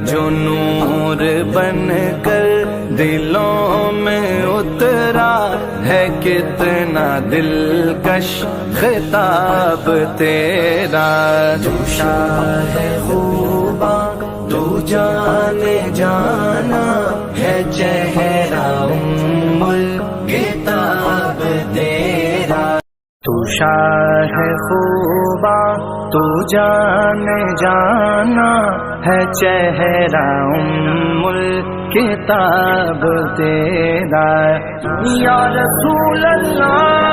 جو نور بن کر دلوں میں اترا ہے، کتنا دلکش خطاب تیرا۔ تو شاہ خوباں تو جانے جانا ہے، چہرہ ام الکتاب تیرا۔ تو شاہ خوباں تو جانے جانا ہے، چہرہ ام الکتاب تیرا۔ یا رسول اللہ